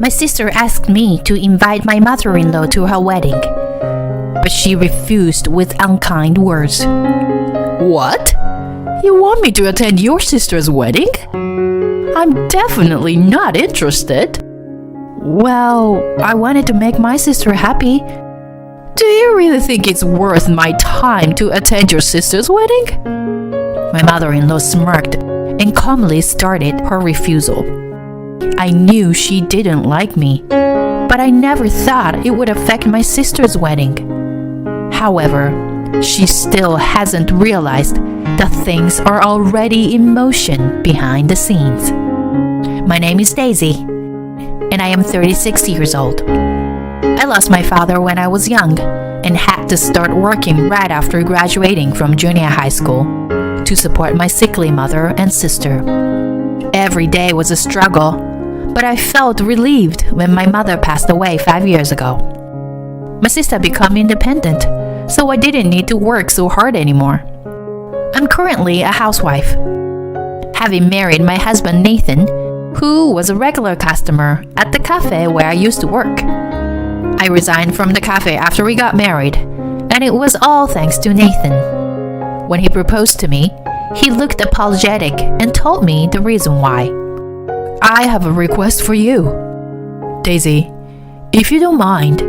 My sister asked me to invite my mother-in-law to her wedding, but she refused with unkind words. What? You want me to attend your sister's wedding? I'm definitely not interested. Well, I wanted to make my sister happy. Do you really think it's worth my time to attend your sister's wedding? My mother-in-law smirked and calmly started her refusal. I knew she didn't like me, but I never thought it would affect my sister's wedding. However, she still hasn't realized that things are already in motion behind the scenes. My name is Daisy, and I am 36 years old. I lost my father when I was young and had to start working right after graduating from junior high school to support my sickly mother and sister. Every day was a struggle, but I felt relieved when my mother passed away 5 years ago. My sister became independent, so I didn't need to work so hard anymore. I'm currently a housewife, having married my husband Nathan, who was a regular customer at the cafe where I used to work. I resigned from the cafe after we got married, and it was all thanks to Nathan. When he proposed to me, he looked apologetic and told me the reason why. I have a request for you. Daisy, if you don't mind,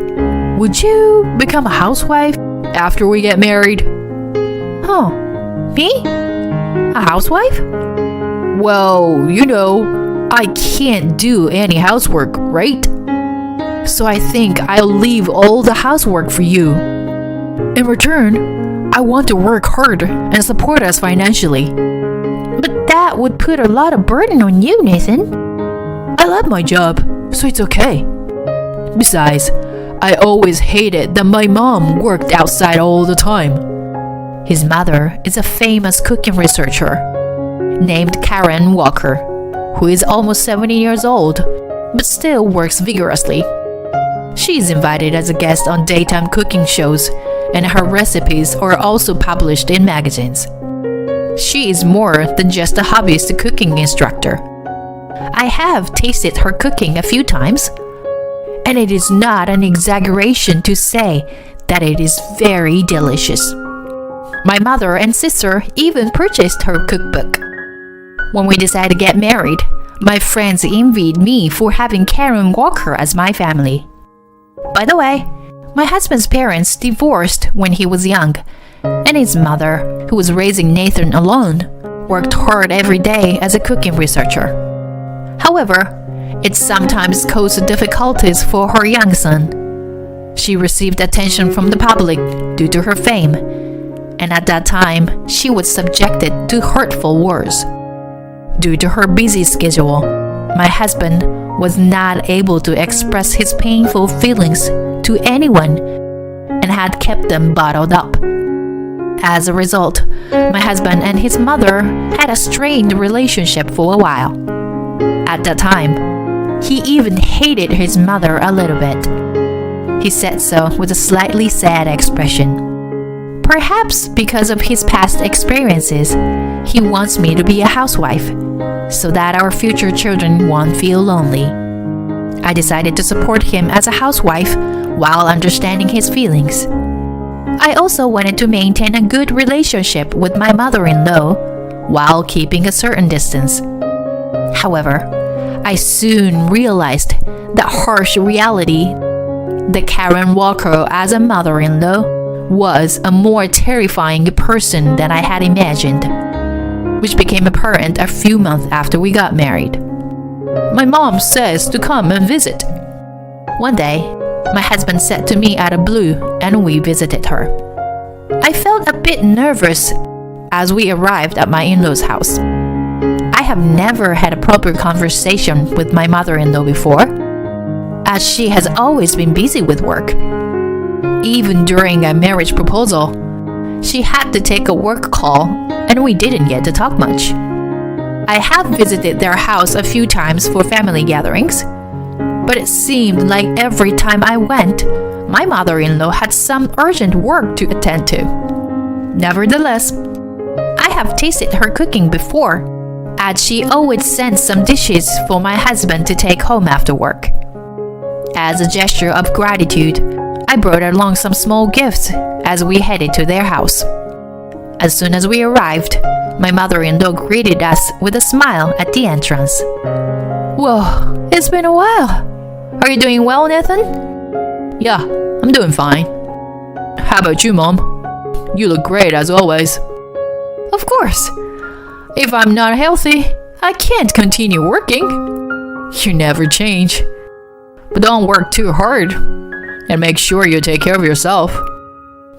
would you become a housewife after we get married? Huh, me? A housewife? Well, I can't do any housework, right? So I think I'll leave all the housework for you. In return, I want to work hard and support us financially. But that would put a lot of burden on you, Nathan. I love my job, so it's okay. Besides, I always hated that my mom worked outside all the time. His mother is a famous cooking researcher named Karen Walker, who is almost 70 years old, but still works vigorously. She is invited as a guest on daytime cooking shows, and her recipes are also published in magazines. She is more than just a hobbyist cooking instructor. I have tasted her cooking a few times, and it is not an exaggeration to say that it is very delicious. My mother and sister even purchased her cookbook. When we decided to get married, my friends envied me for having Karen Walker as my family. By the way, my husband's parents divorced when he was young, and his mother, who was raising Nathan alone, worked hard every day as a cooking researcher. However, it sometimes caused difficulties for her young son. She received attention from the public due to her fame, and at that time, she was subjected to hurtful words. Due to her busy schedule, my husband was not able to express his painful feelings to anyone and had kept them bottled up. As a result, my husband and his mother had a strained relationship for a while. At that time, he even hated his mother a little bit. He said so with a slightly sad expression. Perhaps because of his past experiences, he wants me to be a housewife, so that our future children won't feel lonely. I decided to support him as a housewife while understanding his feelings. I also wanted to maintain a good relationship with my mother-in-law while keeping a certain distance. However, I soon realized the harsh reality that Karen Walker as a mother-in-law was a more terrifying person than I had imagined, which became apparent a few months after we got married. My mom says to come and visit. One day, my husband said to me out of blue, and we visited her. I felt a bit nervous as we arrived at my in-laws' house. I have never had a proper conversation with my mother-in-law before, as she has always been busy with work. Even during a marriage proposal, she had to take a work call, and we didn't get to talk much. I have visited their house a few times for family gatherings, but it seemed like every time I went, my mother-in-law had some urgent work to attend to. Nevertheless, I have tasted her cooking before, as she always sent some dishes for my husband to take home after work. As a gesture of gratitude, I brought along some small gifts as we headed to their house. As soon as we arrived, my mother-in-law greeted us with a smile at the entrance. Whoa, it's been a while. Are you doing well, Nathan? Yeah, I'm doing fine. How about you, Mom? You look great as always. Of course. If I'm not healthy, I can't continue working. You never change. But don't work too hard. And make sure you take care of yourself.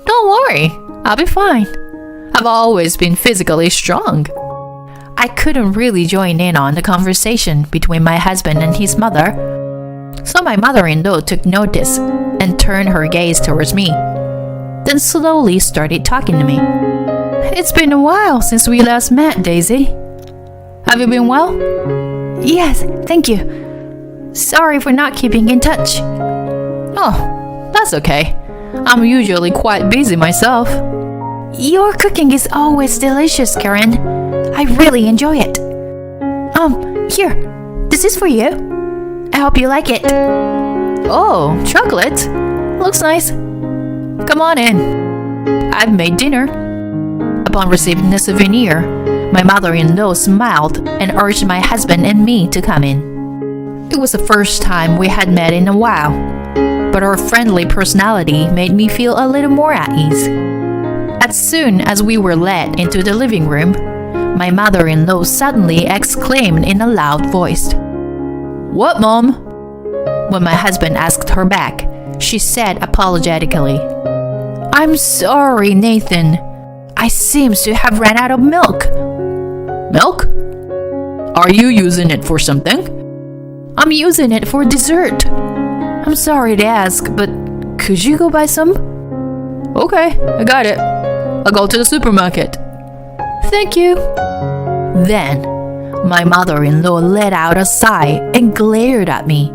Don't worry, I'll be fine. I've always been physically strong. I couldn't really join in on the conversation between my husband and his mother. So my mother-in-law took notice and turned her gaze towards me. Then slowly started talking to me. It's been a while since we last met, Daisy. Have you been well? Yes, thank you. Sorry for not keeping in touch. Oh, that's okay. I'm usually quite busy myself. Your cooking is always delicious, Karen. I really enjoy it. Here, this is for you. I hope you like it. Oh, chocolate. Looks nice. Come on in. I've made dinner. Upon receiving the souvenir, my mother-in-law smiled and urged my husband and me to come in. It was the first time we had met in a while, but her friendly personality made me feel a little more at ease. As soon as we were led into the living room, my mother-in-law suddenly exclaimed in a loud voice, "What, Mom?" When my husband asked her back, she said apologetically, "I'm sorry, Nathan. I seems to have ran out of milk." Milk? Are you using it for something? I'm using it for dessert. I'm sorry to ask, but could you go buy some? Okay, I got it. I'll go to the supermarket. Thank you. Then, my mother-in-law let out a sigh and glared at me,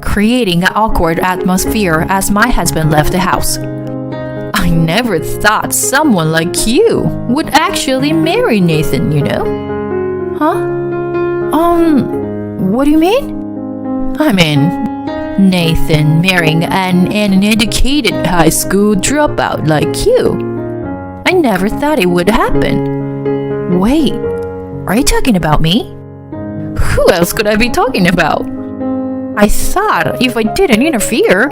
creating an awkward atmosphere as my husband left the house. I never thought someone like you would actually marry Nathan, you know? Huh? What do you mean? I mean, Nathan marrying an uneducated high school dropout like you. I never thought it would happen. Wait, are you talking about me? Who else could I be talking about? I thought if I didn't interfere,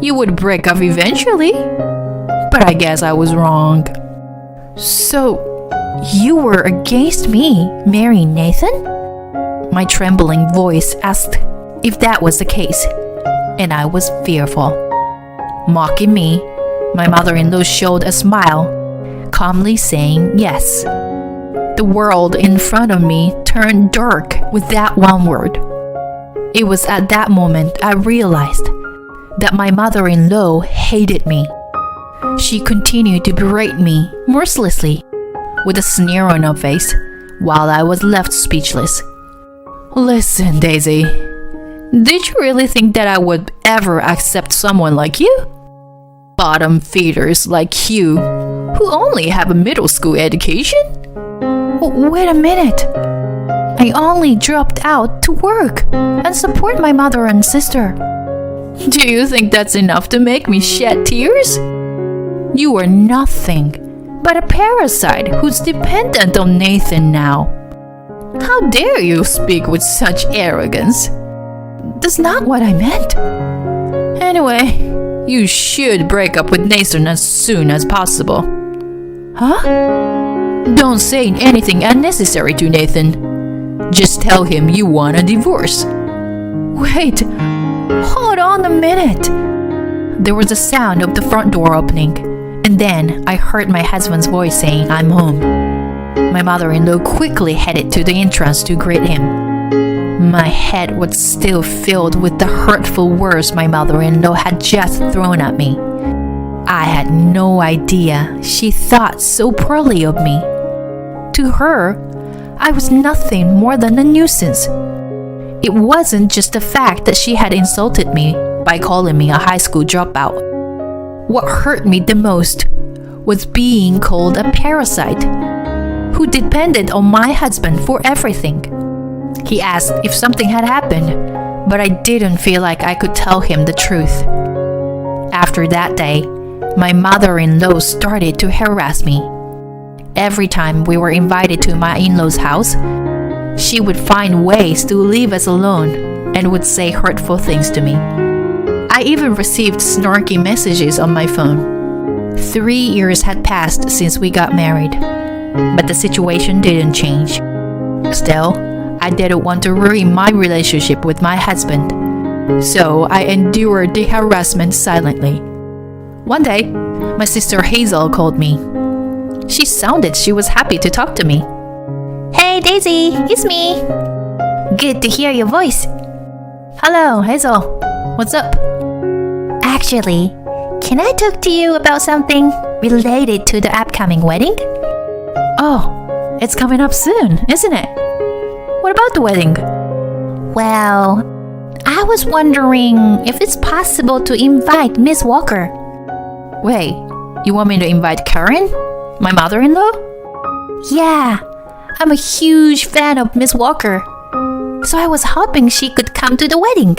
you would break up eventually. But I guess I was wrong. So, you were against me marrying Nathan? My trembling voice asked if that was the case, and I was fearful. Mocking me, my mother-in-law showed a smile, calmly saying yes. The world in front of me turned dark with that one word. It was at that moment I realized that my mother-in-law hated me. She continued to berate me mercilessly, with a sneer on her face, while I was left speechless. Listen, Daisy, did you really think that I would ever accept someone like you? Bottom feeders like you, who only have a middle school education? Wait a minute. I only dropped out to work and support my mother and sister. Do you think that's enough to make me shed tears? You are nothing but a parasite who's dependent on Nathan now. How dare you speak with such arrogance? That's not what I meant. Anyway, you should break up with Nathan as soon as possible. Huh? Don't say anything unnecessary to Nathan. Just tell him you want a divorce. Wait, hold on a minute. There was a sound of the front door opening, and then I heard my husband's voice saying, "I'm home." My mother-in-law quickly headed to the entrance to greet him. My head was still filled with the hurtful words my mother-in-law had just thrown at me. I had no idea she thought so poorly of me. To her, I was nothing more than a nuisance. It wasn't just the fact that she had insulted me by calling me a high school dropout. What hurt me the most was being called a parasite who depended on my husband for everything. He asked if something had happened, but I didn't feel like I could tell him the truth. After that day, my mother-in-law started to harass me. Every time we were invited to my in-laws' house, she would find ways to leave us alone and would say hurtful things to me. I even received snarky messages on my phone. 3 years had passed since we got married, but the situation didn't change. Still, I didn't want to ruin my relationship with my husband, so I endured the harassment silently. One day, my sister Hazel called me. She sounded she was happy to talk to me. Hey Daisy, it's me. Good to hear your voice. Hello, Hazel. What's up? Actually, can I talk to you about something related to the upcoming wedding? Oh, it's coming up soon, isn't it? What about the wedding? Well, I was wondering if it's possible to invite Miss Walker. Wait, you want me to invite Karen, my mother-in-law? Yeah, I'm a huge fan of Miss Walker, so I was hoping she could come to the wedding.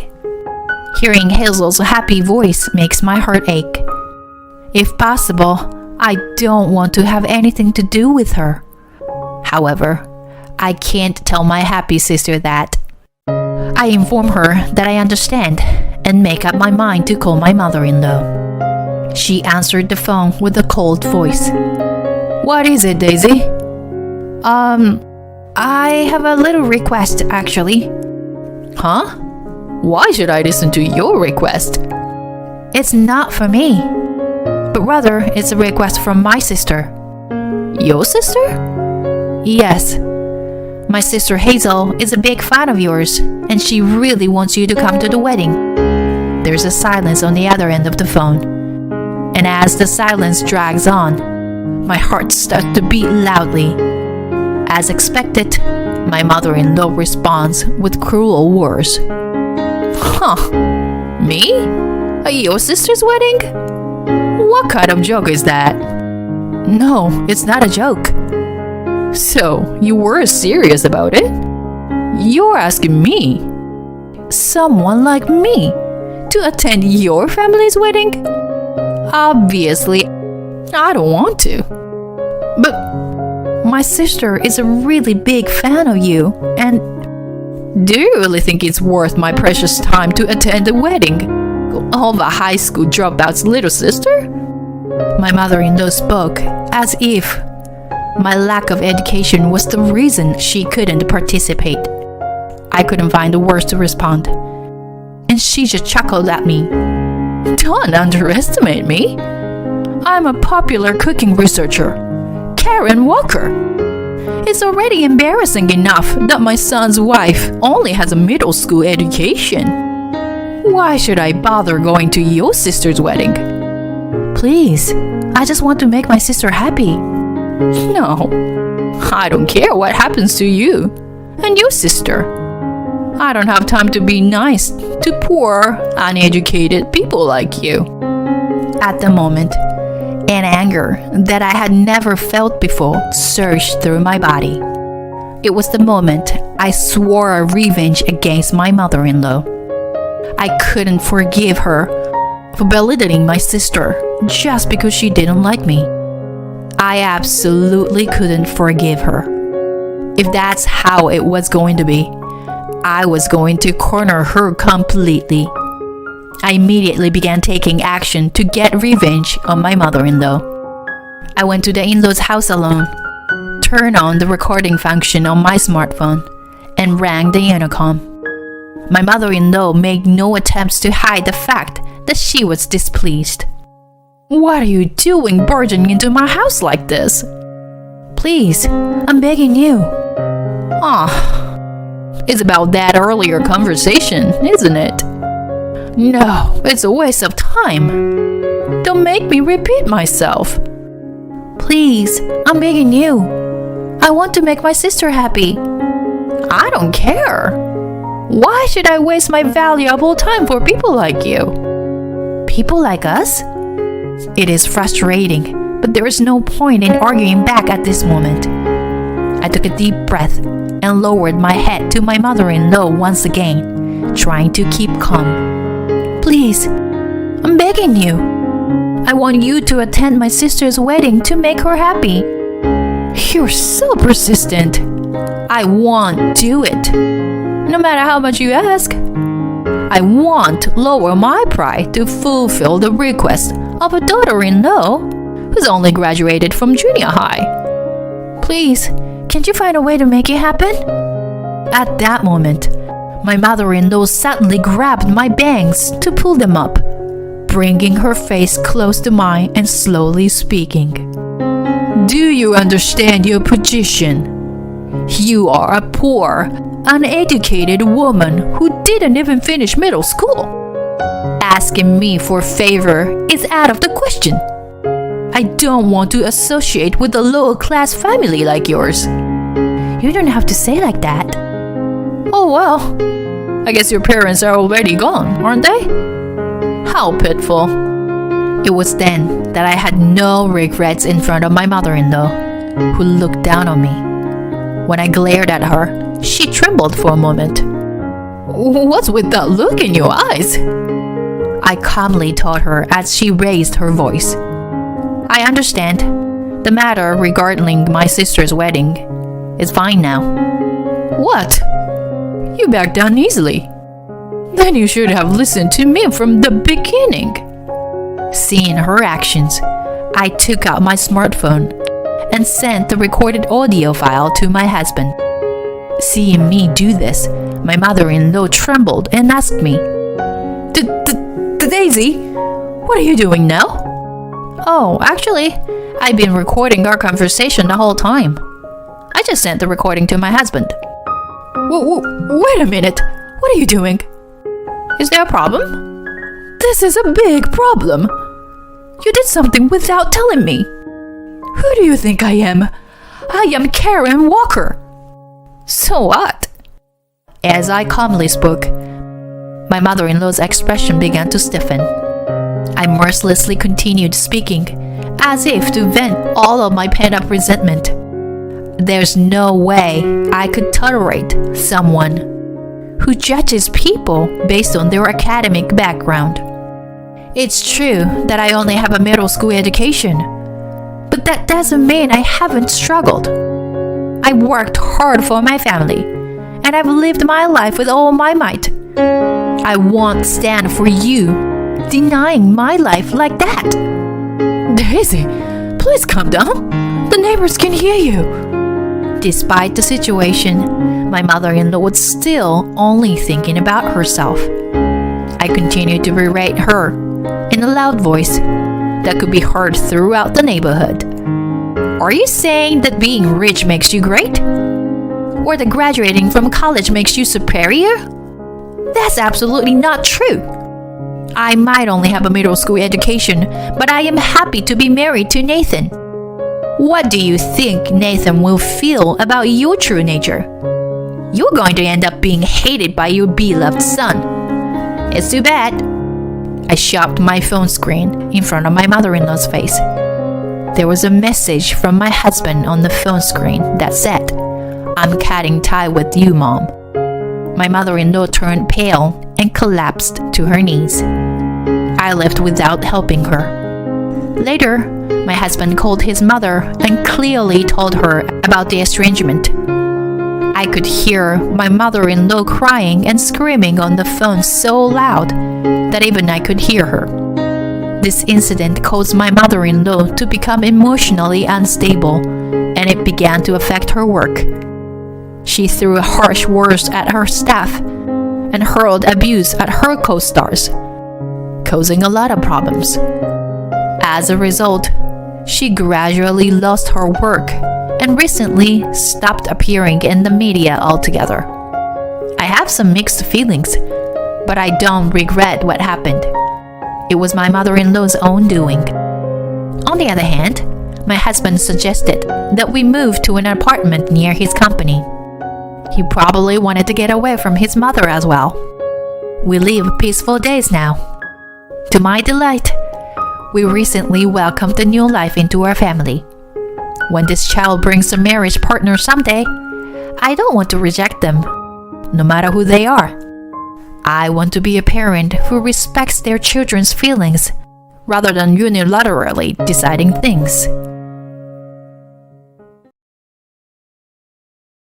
Hearing Hazel's happy voice makes my heart ache. If possible, I don't want to have anything to do with her. However, I can't tell my happy sister that. I inform her that I understand and make up my mind to call my mother-in-law. She answered the phone with a cold voice. What is it, Daisy? I have a little request, actually. Huh? Why should I listen to your request? It's not for me, but rather it's a request from my sister. Your sister? Yes. My sister Hazel is a big fan of yours, and she really wants you to come to the wedding. There's a silence on the other end of the phone. And as the silence drags on, my heart starts to beat loudly. As expected, my mother-in-law responds with cruel words. Huh? Me? At your sister's wedding? What kind of joke is that? No, it's not a joke. So, you were serious about it? You're asking me, someone like me, to attend your family's wedding? Obviously, I don't want to. But my sister is a really big fan of you, and do you really think it's worth my precious time to attend a wedding of a high school dropout's little sister? My mother-in-law spoke as if my lack of education was the reason she couldn't participate. I couldn't find the words to respond, and she just chuckled at me. Don't underestimate me. I'm a popular cooking researcher, Karen Walker. It's already embarrassing enough that my son's wife only has a middle school education. Why should I bother going to your sister's wedding? Please, I just want to make my sister happy. No, I don't care what happens to you and your sister. I don't have time to be nice to poor, uneducated people like you. At the moment, an anger that I had never felt before surged through my body. It was the moment I swore a revenge against my mother-in-law. I couldn't forgive her for belittling my sister just because she didn't like me. I absolutely couldn't forgive her. If that's how it was going to be, I was going to corner her completely. I immediately began taking action to get revenge on my mother-in-law. I went to the in-laws' house alone, turned on the recording function on my smartphone, and rang the intercom. My mother-in-law made no attempts to hide the fact that she was displeased. What are you doing barging into my house like this? Please, I'm begging you. It's about that earlier conversation, isn't it? No, it's a waste of time. Don't make me repeat myself. Please, I'm begging you. I want to make my sister happy. I don't care. Why should I waste my valuable time for people like you? People like us? It is frustrating, but there is no point in arguing back at this moment. I took a deep breath and lowered my head to my mother-in-law once again, trying to keep calm. Please, I'm begging you. I want you to attend my sister's wedding to make her happy. You're so persistent. I won't do it, no matter how much you ask. I won't lower my pride to fulfill the request of a daughter-in-law who's only graduated from junior high. Please, can't you find a way to make it happen? At that moment, my mother-in-law suddenly grabbed my bangs to pull them up, bringing her face close to mine and slowly speaking. Do you understand your position? You are a poor, uneducated woman who didn't even finish middle school. Asking me for a favor is out of the question. I don't want to associate with a lower-class family like yours. You don't have to say like that. Oh well, I guess your parents are already gone, aren't they? How pitiful. It was then that I had no regrets in front of my mother-in-law, who looked down on me. When I glared at her, she trembled for a moment. What's with that look in your eyes? I calmly told her as she raised her voice. I understand. The matter regarding my sister's wedding is fine now. What? You backed down easily. Then you should have listened to me from the beginning. Seeing her actions, I took out my smartphone and sent the recorded audio file to my husband. Seeing me do this, my mother-in-law trembled and asked me, Daisy, what are you doing now? Oh, actually, I've been recording our conversation the whole time. I just sent the recording to my husband. Wait a minute. What are you doing? Is there a problem? This is a big problem. You did something without telling me. Who do you think I am? I am Karen Walker. So what? As I calmly spoke, my mother-in-law's expression began to stiffen. I mercilessly continued speaking, as if to vent all of my pent-up resentment. There's no way I could tolerate someone who judges people based on their academic background. It's true that I only have a middle school education, but that doesn't mean I haven't struggled. I worked hard for my family, and I've lived my life with all my might. I won't stand for you denying my life like that. Daisy, please calm down. The neighbors can hear you. Despite the situation, my mother-in-law was still only thinking about herself. I continued to berate her in a loud voice that could be heard throughout the neighborhood. Are you saying that being rich makes you great? Or that graduating from college makes you superior? That's absolutely not true. I might only have a middle school education, but I am happy to be married to Nathan. What do you think Nathan will feel about your true nature? You're going to end up being hated by your beloved son. It's too bad. I shoved my phone screen in front of my mother-in-law's face. There was a message from my husband on the phone screen that said, "I'm cutting tie with you, Mom." My mother-in-law turned pale and collapsed to her knees. I left without helping her. Later, my husband called his mother and clearly told her about the estrangement. I could hear my mother-in-law crying and screaming on the phone so loud that even I could hear her. This incident caused my mother-in-law to become emotionally unstable, and it began to affect her work. She threw harsh words at her staff and hurled abuse at her co-stars, causing a lot of problems. As a result, she gradually lost her work and recently stopped appearing in the media altogether. I have some mixed feelings, but I don't regret what happened. It was my mother-in-law's own doing. On the other hand, my husband suggested that we move to an apartment near his company. He probably wanted to get away from his mother as well. We live peaceful days now. To my delight, we recently welcomed a new life into our family. When this child brings a marriage partner someday, I don't want to reject them, no matter who they are. I want to be a parent who respects their children's feelings rather than unilaterally deciding things.